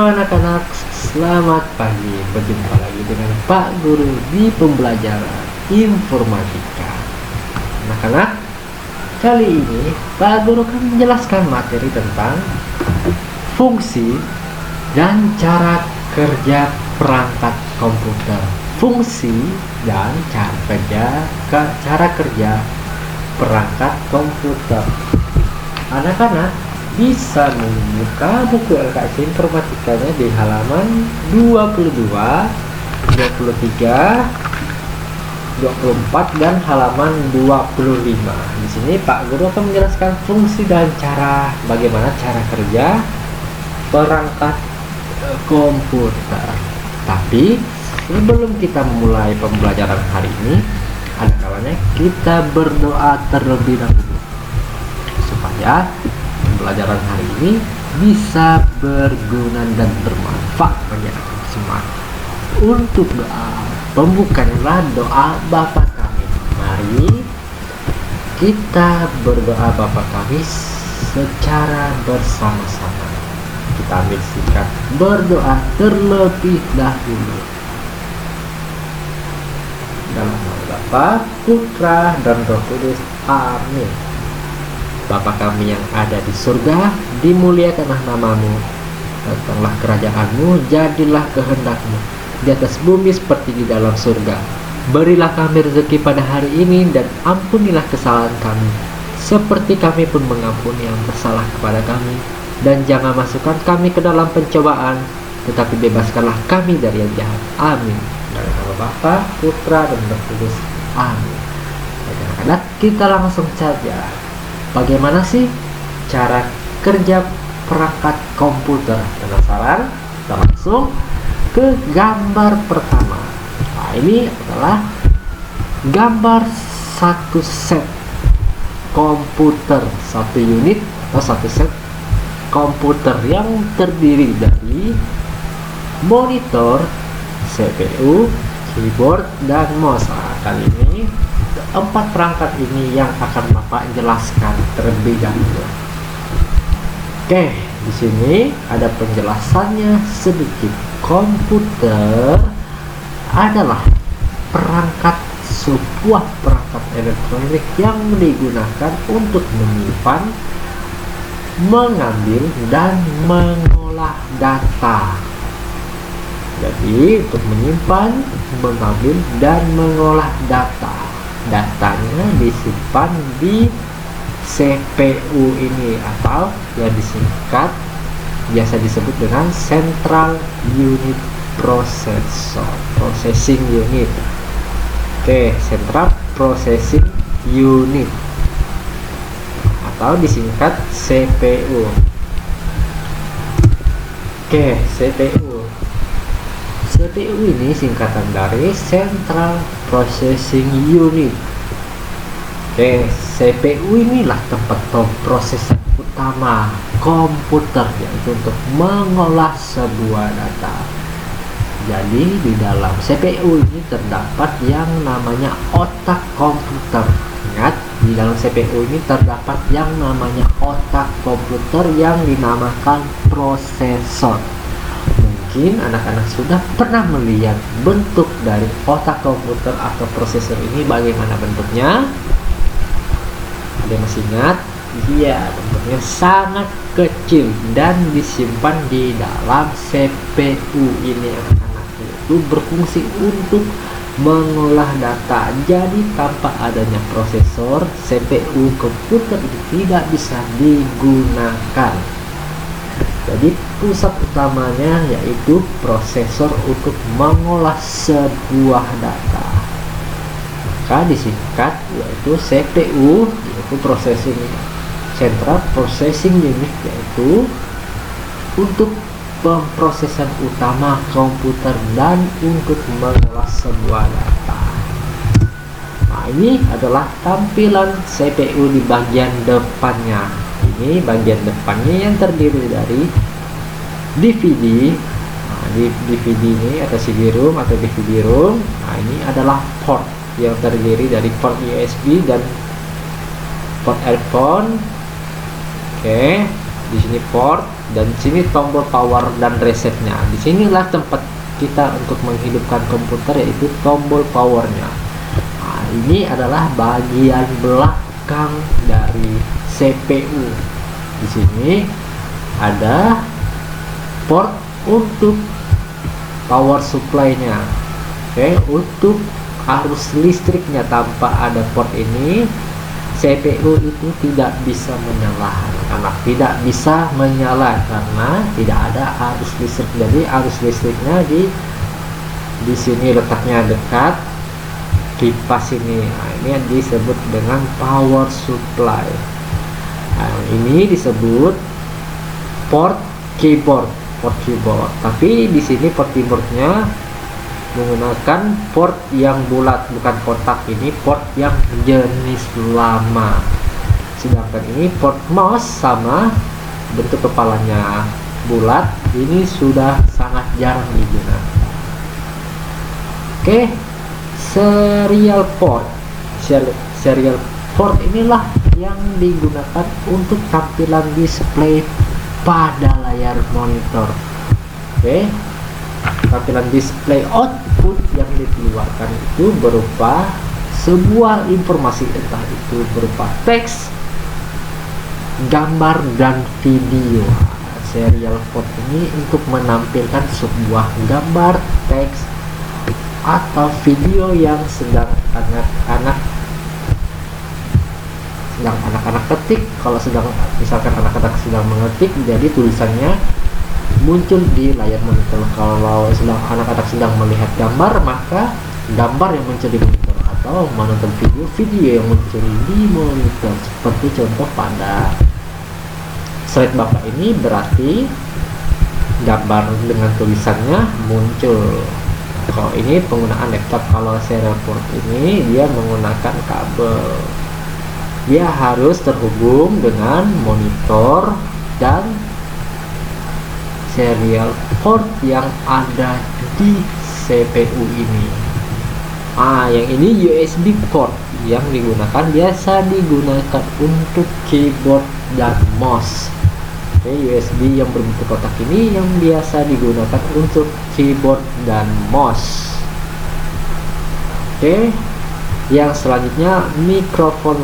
Halo anak-anak, selamat pagi. Berjumpa lagi dengan Pak Guru di pembelajaran informatika. Anak-anak, kali ini Pak Guru akan menjelaskan materi tentang fungsi dan cara kerja perangkat komputer. Fungsi dan cara kerja perangkat komputer. Anak-anak bisa membuka buku LKS informatikanya di halaman 22, 23, 24 dan halaman 25. Di sini Pak Guru akan menjelaskan fungsi dan bagaimana cara kerja perangkat komputer. Tapi sebelum kita memulai pembelajaran hari ini, ada kalanya kita berdoa terlebih dahulu supaya pembelajaran hari ini bisa berguna dan bermanfaat bagi anak semua. Untuk doa pembukanya doa Bapa kami. Mari kita berdoa Bapa kami secara bersama-sama. Kita ambil sikap berdoa terlebih dahulu. Dalam nama Bapa, Putra, dan Roh Kudus. Amin. Bapa kami yang ada di surga, dimuliakanlah namamu, datanglah kerajaanmu, jadilah kehendakmu di atas bumi seperti di dalam surga. Berilah kami rezeki pada hari ini, dan ampunilah kesalahan kami seperti kami pun mengampuni yang bersalah kepada kami, dan jangan masukkan kami ke dalam pencobaan, tetapi bebaskanlah kami dari yang jahat. Amin. Dalam nama Bapa, Putra, dan Roh Kudus. Amin. Anak-anak, kita langsung saja. Bagaimana sih cara kerja perangkat komputer? Penasaran? Kita langsung ke gambar pertama. Nah, ini adalah gambar satu set komputer, satu unit atau satu set komputer yang terdiri dari monitor, CPU, keyboard, dan mouse. Nah, kali ini 4 perangkat ini yang akan Bapak jelaskan terlebih dahulu. Oke, di sini ada penjelasannya sedikit. Komputer adalah sebuah perangkat elektronik yang digunakan untuk menyimpan, mengambil, dan mengolah data. Jadi untuk menyimpan, mengambil, dan mengolah data. Datanya disimpan di CPU ini, atau yang disingkat biasa disebut dengan Central Unit Processing Unit. Oke, Central Processing Unit atau disingkat CPU. Oke, CPU ini singkatan dari Central Processing Unit. Oke, CPU inilah tempat pemrosesan utama komputer, yaitu untuk mengolah sebuah data. Jadi di dalam CPU ini terdapat yang namanya otak komputer. Ingat, di dalam CPU ini terdapat yang namanya otak komputer yang dinamakan prosesor. Mungkin anak-anak sudah pernah melihat bentuk dari otak komputer atau prosesor ini, bagaimana bentuknya? Ada yang masih ingat? Iya, bentuknya sangat kecil dan disimpan di dalam CPU ini, anak-anak. Itu berfungsi untuk mengolah data. Jadi tanpa adanya prosesor, CPU komputer itu tidak bisa digunakan. Jadi pusat utamanya yaitu prosesor untuk mengolah sebuah data. Maka disingkat yaitu CPU, yaitu Central Processing Unit, yaitu untuk pemrosesan utama komputer dan untuk mengolah sebuah data. Nah, ini adalah tampilan CPU di bagian depannya. Ini bagian depannya yang terdiri dari DVD. Nah, di DVD ini atau CD-ROM atau DVD-ROM. Nah, ini adalah port yang terdiri dari port USB dan port earphone. Oke, Di sini port, dan di sini tombol power dan resetnya. Disinilah tempat kita untuk menghidupkan komputer, yaitu tombol powernya. Nah, ini adalah bagian belakang dari CPU. Di sini ada port untuk power supply-nya. Oke, untuk arus listriknya. Tanpa ada port ini, CPU itu tidak bisa menyala, tidak bisa menyala karena tidak ada arus listrik. Jadi arus listriknya di sini letaknya dekat kipas ini. Nah, ini yang disebut dengan power supply. Nah, ini disebut port keyboard. Tapi di sini port keyboardnya menggunakan port yang bulat, bukan kotak. Ini port yang jenis lama. Sedangkan ini port mouse sama, bentuk kepalanya bulat. Ini sudah sangat jarang digunakan. Oke, serial port. Serial port inilah yang digunakan untuk tampilan display pada layar monitor. Oke, tampilan display output yang dikeluarkan itu berupa sebuah informasi, entah itu berupa teks, gambar, dan video. Serial port ini untuk menampilkan sebuah gambar, teks, atau video yang sedang anak-anak ketik. Kalau misalkan anak-anak sedang mengetik, jadi tulisannya muncul di layar monitor. Kalau anak-anak sedang melihat gambar, maka gambar yang muncul di monitor, atau menonton video yang muncul di monitor. Seperti contoh pada slide Bapak ini, berarti gambar dengan tulisannya muncul. Kalau ini penggunaan laptop. Kalau serial port ini dia menggunakan kabel. Dia harus terhubung dengan monitor dan serial port yang ada di CPU ini. Yang ini USB port yang biasa digunakan untuk keyboard dan mouse. USB yang berbentuk kotak ini yang biasa digunakan untuk keyboard dan mouse. Yang selanjutnya mikrofon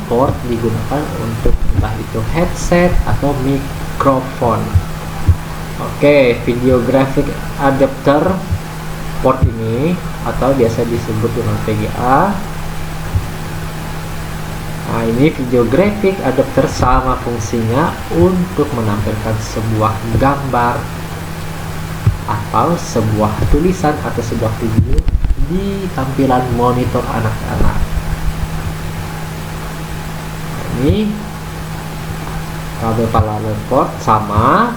port digunakan untuk entah itu headset atau mikrofon. Video graphic adapter port ini, atau biasa disebut dengan VGA. Nah, ini video graphic adapter sama fungsinya untuk menampilkan sebuah gambar atau sebuah tulisan atau sebuah video di tampilan monitor anak-anak. Ini kabel paralel port sama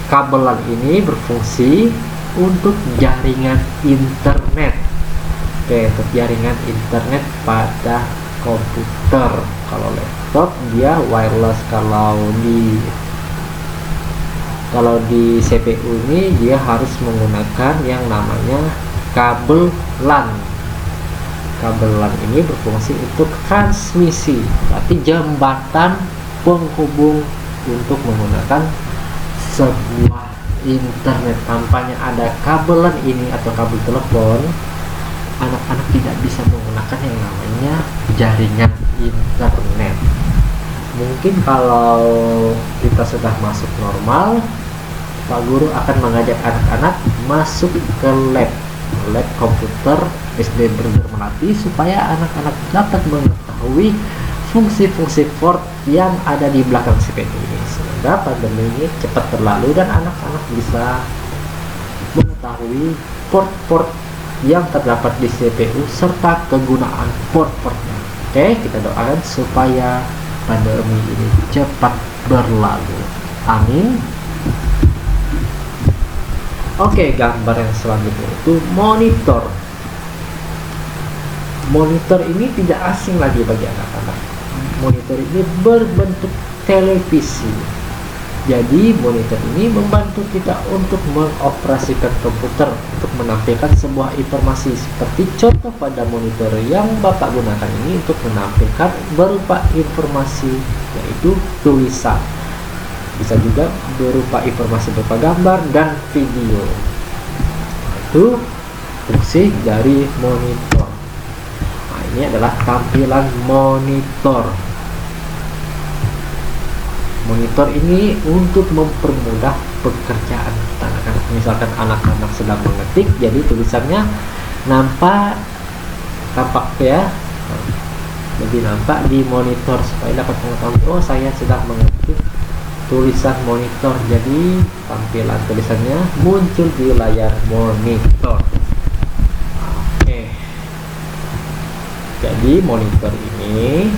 kabelan ini berfungsi untuk jaringan internet. Untuk jaringan internet pada komputer. Kalau laptop dia wireless. Kalau di CPU ini dia harus menggunakan yang namanya kabel LAN. Kabel LAN ini berfungsi untuk transmisi, berarti jembatan penghubung untuk menggunakan sebuah internet. Tampaknya ada kabel LAN ini atau kabel telepon, anak-anak tidak bisa menggunakan yang namanya jaringan internet. Mungkin kalau kita sudah masuk normal, Pak Guru akan mengajak anak-anak masuk ke lab komputer SD Burger Melati, supaya anak-anak dapat mengetahui fungsi-fungsi port yang ada di belakang CPU ini, sehingga pandemi ini cepat berlalu dan anak-anak bisa mengetahui port-port yang terdapat di CPU serta kegunaan port-portnya. Kita doakan supaya pandemi ini cepat berlalu. Amin. Gambar yang selanjutnya itu monitor. Monitor ini tidak asing lagi bagi anak-anak. Monitor ini berbentuk televisi. Jadi monitor ini membantu kita untuk mengoperasikan komputer, untuk menampilkan sebuah informasi. Seperti contoh pada monitor yang Bapak gunakan ini, untuk menampilkan berupa informasi yaitu tulisan. Bisa juga berupa informasi berupa gambar dan video. Itu fungsi dari monitor. Nah, ini adalah tampilan monitor. Monitor ini untuk mempermudah pekerjaan kita anak-anak. Misalkan anak-anak sedang mengetik, jadi tulisannya tampak ya, lebih nampak di monitor supaya dapat mengetahui, oh saya sedang mengetik tulisan monitor, jadi tampilan tulisannya muncul di layar monitor. Oke, jadi monitor ini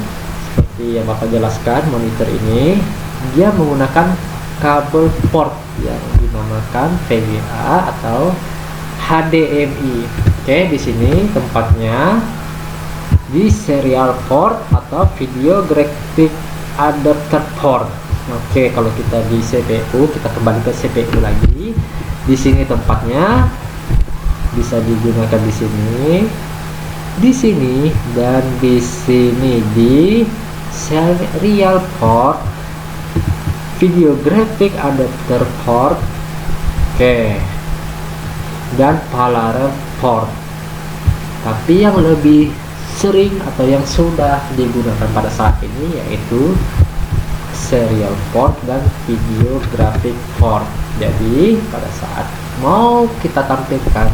seperti yang Bapak jelaskan, monitor ini dia menggunakan kabel port yang dinamakan VGA atau HDMI. Oke, di sini tempatnya di serial port atau video graphic adapter port. Oke, kalau kita di CPU, kita kembali ke CPU lagi. Di sini tempatnya bisa digunakan di sini dan di sini di serial port, video graphic adapter port, oke, dan parallel port. Tapi yang lebih sering atau yang sudah digunakan pada saat ini yaitu serial port dan video graphic port. Jadi pada saat mau kita tampilkan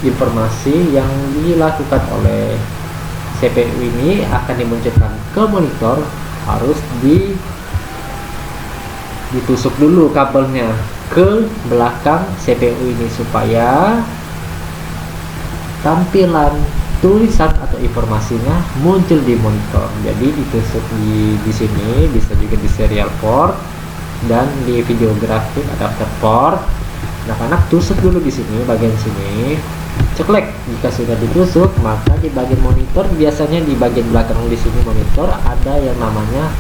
informasi yang dilakukan oleh CPU ini akan dimunculkan ke monitor, harus ditusuk dulu kabelnya ke belakang CPU ini supaya tampilan tulisan atau informasinya muncul di monitor. Jadi ditusuk di sini, bisa juga di serial port dan di video grafik adapter port. Anak-anak tusuk dulu di sini, bagian sini, ceklek. Jika sudah ditusuk, maka di bagian monitor, biasanya di bagian belakang di sini monitor ada yang namanya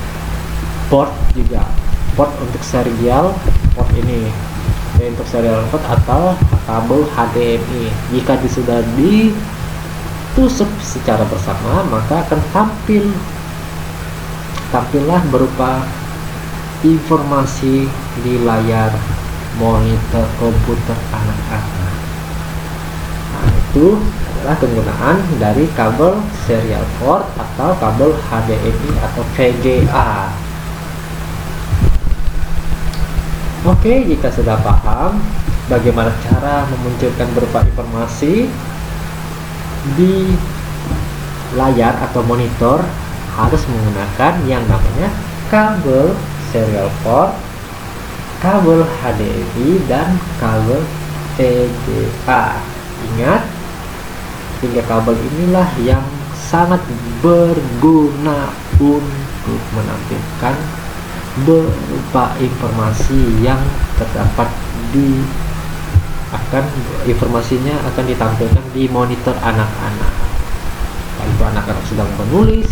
port juga, port untuk serial port ini, untuk serial port atau kabel HDMI. Jika sudah ditusuk secara bersama, maka akan tampillah berupa informasi di layar monitor komputer anak-anak. Nah, itu adalah penggunaan dari kabel serial port atau kabel HDMI atau VGA. Oke, jika sudah paham bagaimana cara memunculkan berupa informasi di layar atau monitor, harus menggunakan yang namanya kabel serial port, kabel HDMI, dan kabel VGA. Ingat, tiga kabel inilah yang sangat berguna untuk menampilkan berupa informasi yang terdapat informasinya akan ditampilkan di monitor anak-anak. Itu anak-anak sedang menulis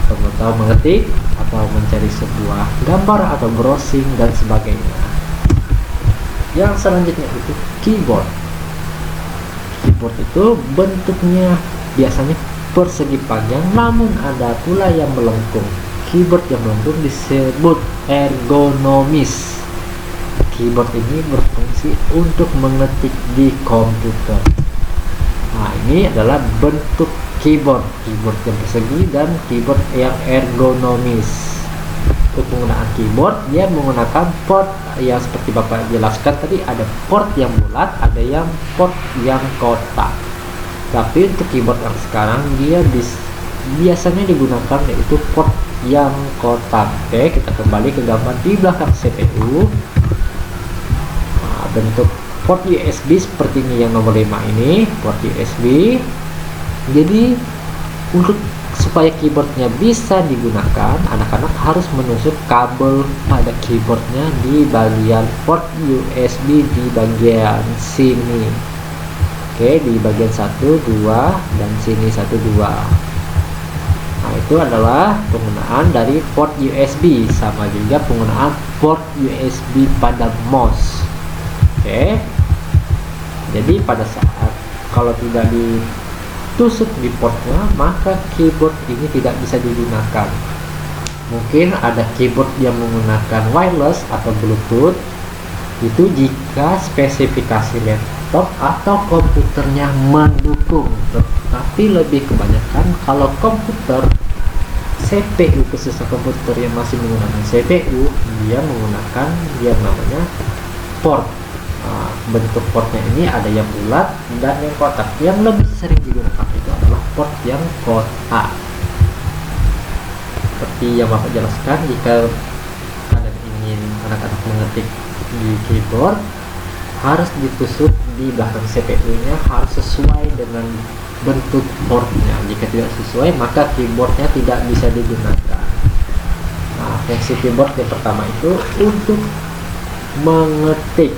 atau mengetik atau mencari sebuah gambar atau browsing dan sebagainya. Yang selanjutnya itu keyboard. Keyboard itu bentuknya biasanya persegi panjang, namun ada pula yang melengkung. Keyboard yang melengkung disebut ergonomis. Keyboard ini berfungsi untuk mengetik di komputer. Nah, ini adalah bentuk keyboard yang persegi dan keyboard yang ergonomis. Untuk penggunaan keyboard, dia menggunakan port yang seperti Bapak jelaskan tadi, ada port yang bulat, ada yang port yang kotak. Tapi untuk keyboard yang sekarang dia biasanya digunakan yaitu port yang kotak. Oke, kita kembali ke gambar di belakang CPU. Bentuk port USB seperti ini, yang nomor 5 ini port USB. Jadi supaya keyboardnya bisa digunakan, anak-anak harus menusuk kabel pada keyboardnya di bagian port USB di bagian sini. Oke, di bagian 1, 2, dan sini 1, 2. Nah, itu adalah penggunaan dari port USB. Sama juga penggunaan port USB pada mouse. Oke, jadi pada saat kalau tidak ditusuk di portnya, maka keyboard ini tidak bisa digunakan. Mungkin ada keyboard yang menggunakan wireless atau Bluetooth, itu jika spesifikasi laptop atau komputernya mendukung. Tapi lebih kebanyakan kalau komputer CPU, khususnya komputer yang masih menggunakan CPU, dia menggunakan yang namanya port. Bentuk portnya ini ada yang bulat dan yang kotak. Yang lebih sering digunakan itu adalah port yang kotak. Seperti yang Bapak jelaskan, jika kalian ingin anak-anak mengetik di keyboard, harus ditusuk di belakang CPU-nya, harus sesuai dengan bentuk portnya. Jika tidak sesuai, maka keyboardnya tidak bisa digunakan. Nah, fungsi keyboard yang pertama itu untuk mengetik,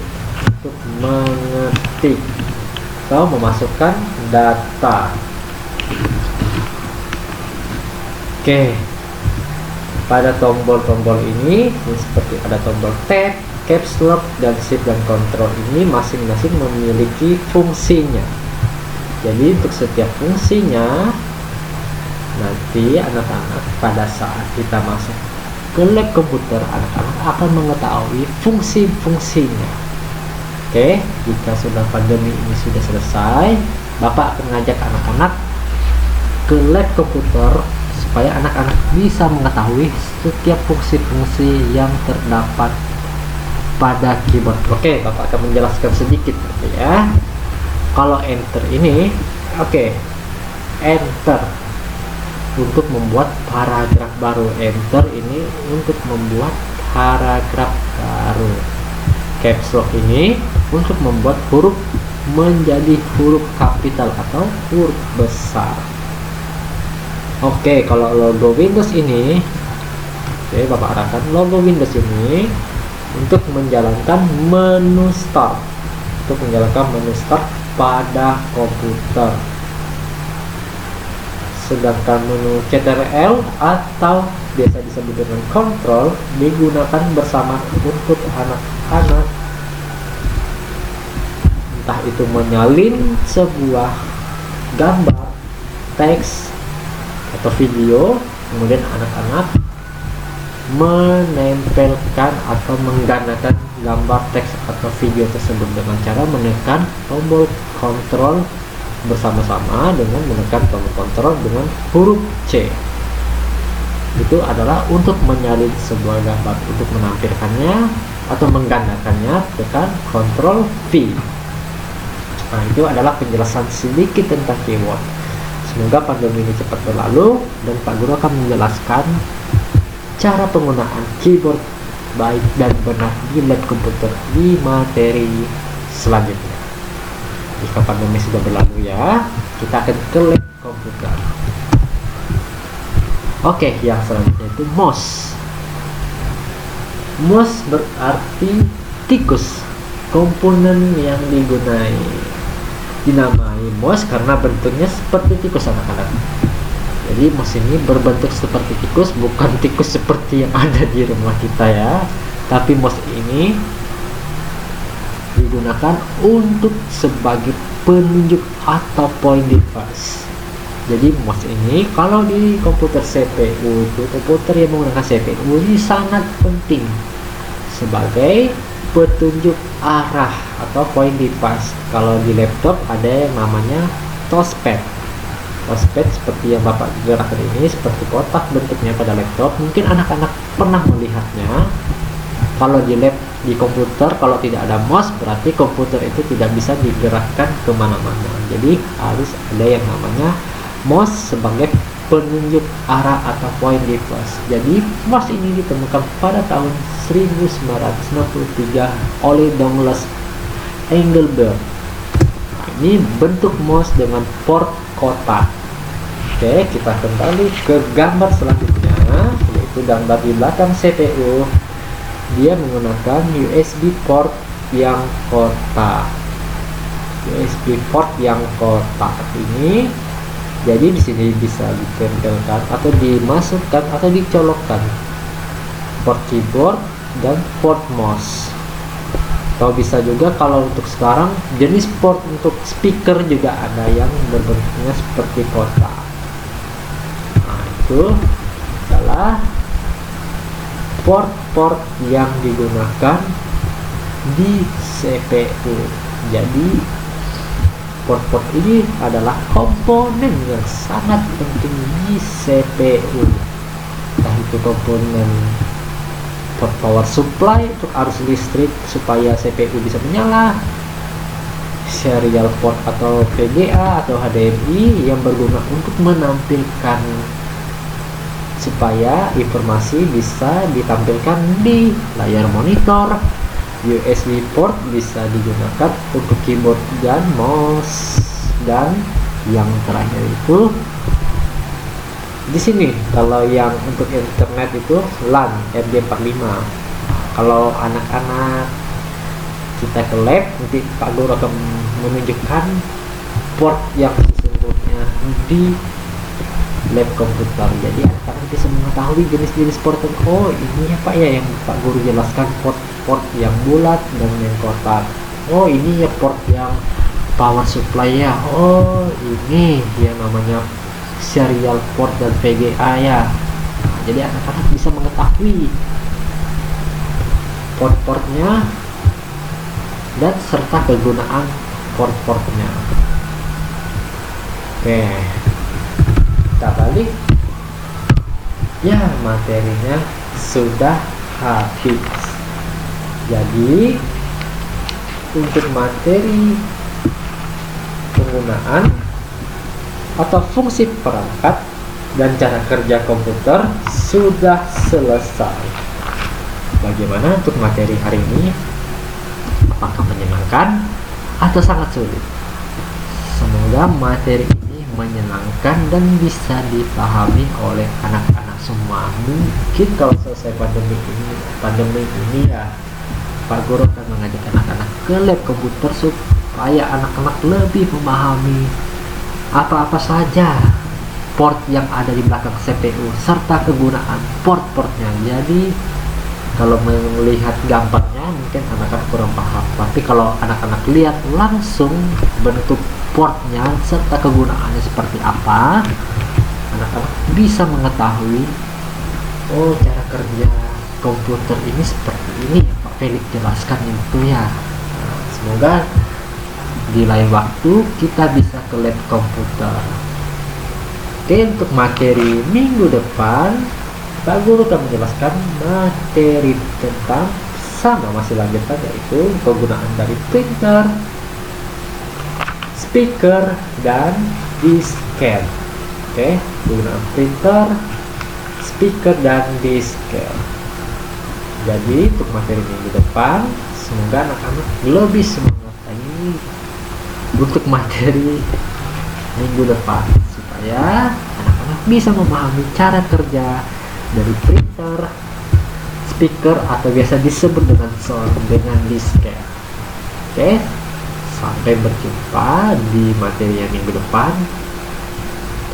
atau memasukkan data. Oke, pada tombol-tombol ini seperti ada tombol tab, caps lock, dan shift dan control ini masing-masing memiliki fungsinya. Jadi untuk setiap fungsinya, nanti anak-anak pada saat kita masuk ke lab komputer, anak-anak akan mengetahui fungsi-fungsinya. Oke, jika sudah pandemi ini sudah selesai, Bapak akan mengajak anak-anak ke lab komputer supaya anak-anak bisa mengetahui setiap fungsi-fungsi yang terdapat pada keyboard. Oke, Bapak akan menjelaskan sedikit ya. Kalau enter ini, oke, enter untuk membuat paragraf baru. Enter ini untuk membuat paragraf baru. Caps lock ini untuk membuat huruf menjadi huruf kapital atau huruf besar. Oke, kalau logo Windows ini, oke, Bapak arahkan logo Windows ini untuk menjalankan menu start, pada komputer. Sedangkan menu Ctrl atau biasa disebut dengan kontrol digunakan bersama untuk anak-anak, entah itu menyalin sebuah gambar, teks, atau video, kemudian anak-anak menempelkan atau menggandakan gambar, teks, atau video tersebut dengan cara menekan tombol kontrol bersama-sama dengan menekan tombol kontrol dengan huruf C. Itu adalah untuk menyalin sebuah gambar. Untuk menampilkannya atau menggandakannya, tekan Ctrl V. Nah, itu adalah penjelasan sedikit tentang keyboard. Semoga pandemi ini cepat berlalu dan Pak Guru akan menjelaskan cara penggunaan keyboard baik dan benar di lab komputer di materi selanjutnya. Jika pandemi sudah berlalu ya, kita akan ke lab komputer. Oke, yang selanjutnya itu mouse. Mouse berarti tikus, komponen yang dinamai mouse karena bentuknya seperti tikus anak-anak. Jadi mouse ini berbentuk seperti tikus, bukan tikus seperti yang ada di rumah kita ya, tapi mouse ini digunakan untuk sebagai penunjuk atau point device. Jadi mouse ini kalau di komputer CPU, itu komputer yang menggunakan CPU ini sangat penting sebagai petunjuk arah atau point device. Kalau di laptop ada yang namanya touchpad. Touchpad seperti yang Bapak gerakkan ini seperti kotak bentuknya pada laptop. Mungkin anak-anak pernah melihatnya. Kalau di komputer, kalau tidak ada mouse berarti komputer itu tidak bisa digerakkan kemana-mana. Jadi harus ada yang namanya mouse sebagai penunjuk arah atau point device. Jadi mouse ini ditemukan pada tahun 1963 oleh Douglas Engelbart. Nah, ini bentuk mouse dengan port kotak. Oke, kita kembali ke gambar selanjutnya, yaitu gambar di belakang CPU. Dia menggunakan USB port yang kotak. USB port yang kotak ini, jadi di sini bisa ditempelkan atau dimasukkan atau dicolokkan port keyboard dan port mouse. Atau bisa juga kalau untuk sekarang jenis port untuk speaker juga ada yang berbentuknya seperti kotak. Nah, itu adalah port-port yang digunakan di CPU. Jadi port-port ini adalah komponen yang sangat penting di CPU. Entah itu komponen port power supply untuk arus listrik supaya CPU bisa menyala, serial port atau VGA atau HDMI yang berguna untuk menampilkan supaya informasi bisa ditampilkan di layar monitor. USB port bisa digunakan untuk keyboard dan mouse, dan yang terakhir itu di sini kalau yang untuk internet itu LAN RJ45. Kalau anak-anak kita ke lab, nanti Pak Guru akan menunjukkan port yang sesungguhnya di lab komputer. Jadi anak-anak bisa mengetahui jenis-jenis port. Oh ini ya Pak ya yang Pak Guru jelaskan, port yang bulat dan yang kotak. Oh ini ya port yang power supply ya. Oh ini yang namanya serial port dan VGA ya. Jadi anak-anak bisa mengetahui port-portnya dan serta kegunaan port-portnya. Oke, kita balik ya, materinya sudah habis. Jadi untuk materi penggunaan atau fungsi perangkat dan cara kerja komputer sudah selesai. Bagaimana untuk materi hari ini? Apakah menyenangkan atau sangat sulit? Semoga materi ini menyenangkan dan bisa dipahami oleh anak-anak semua. Mungkin kalau selesai pandemi ini ya, Pak Guru akan mengajak anak-anak ke lab komputer supaya anak-anak lebih memahami apa-apa saja port yang ada di belakang CPU serta kegunaan port-portnya. Jadi kalau melihat gambarnya mungkin anak-anak kurang paham, tapi kalau anak-anak lihat langsung bentuk portnya serta kegunaannya seperti apa, anak-anak bisa mengetahui, oh cara kerja komputer ini seperti ini Pak Felix jelaskan itu ya. Nah, semoga di lain waktu kita bisa ke lab komputer. Oke, untuk materi minggu depan Pak Guru akan menjelaskan materi tentang masih lanjutan, yaitu penggunaan dari printer, speaker, dan disket. Oke, penggunaan printer, speaker, dan disket. Jadi untuk materi minggu depan semoga anak-anak lebih semangat lagi untuk materi minggu depan supaya anak-anak bisa memahami cara kerja dari printer, speaker, atau biasa disebut dengan disket. Oke, sampai berjumpa di materi yang minggu depan,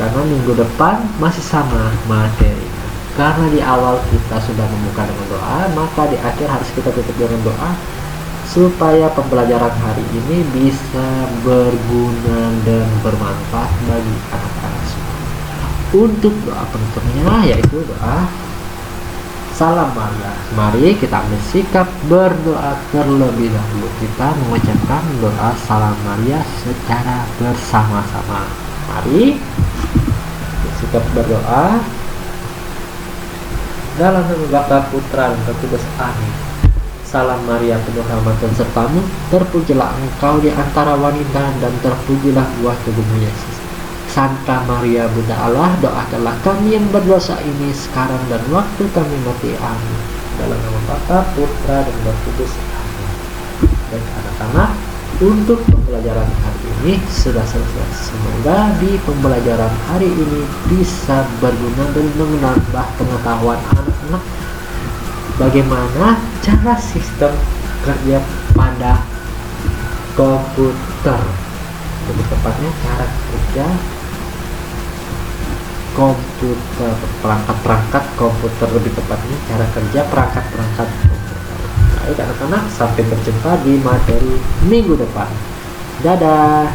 karena minggu depan masih sama materinya. Karena di awal kita sudah membuka dengan doa, maka di akhir harus kita tutup dengan doa supaya pembelajaran hari ini bisa berguna dan bermanfaat bagi anak-anak semua. Untuk doa penutupnya yaitu doa Salam Maria. Mari kita ambil sikap berdoa terlebih dahulu. Kita mengucapkan doa Salam Maria secara bersama-sama. Mari sikap berdoa dalam nama Bapa, Putra, dan Roh Kudus. Amin. Salam Maria, penuh rahmat dan sertamu, terpujilah engkau di antara wanita dan terpujilah buah tubuhmu Yesus. Santa Maria Bunda Allah, doakanlah kami yang berdosa ini sekarang dan waktu kami mati. Amin. Dalam nama Bapa, Putra, dan Roh Kudus. Amin. Dan anak-anak, untuk pembelajaran hari ini sudah selesai. Semoga di pembelajaran hari ini bisa berguna dan menambah pengetahuan anak-anak bagaimana cara sistem kerja pada komputer, lebih tepatnya cara kerja komputer, perangkat-perangkat komputer, lebih tepatnya cara kerja perangkat-perangkat komputer. Baik anak-anak, sampai berjumpa di materi minggu depan. Dadah.